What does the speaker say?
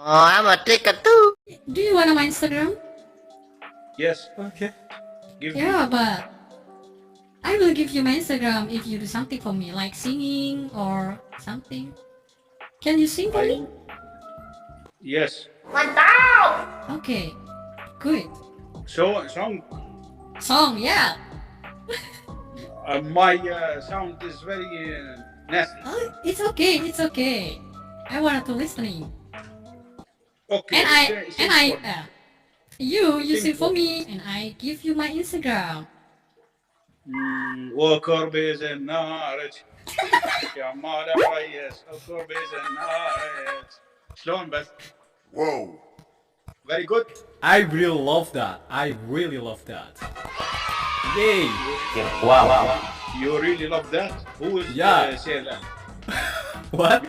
Oh, I'm a ticket too. Do you want my Instagram? Yes. Okay. Give me. Yeah, but I will give you my Instagram if you do something for me, like singing or something. Can you sing for me? Yes. Okay, good. Song. Song, yeah. My sound is very nasty. Oh, it's okay, it's okay. I wanted to listening. Okay. And I, sing and I, for me. you Sing sing for for me, and I give you my Instagram. وكرب النار يا مال الريس وكرب النار شلون بس؟ Whoa. Very good. I really love that. I really love that. Yay. Wow. You really love that? Who is Yeah. say that? What?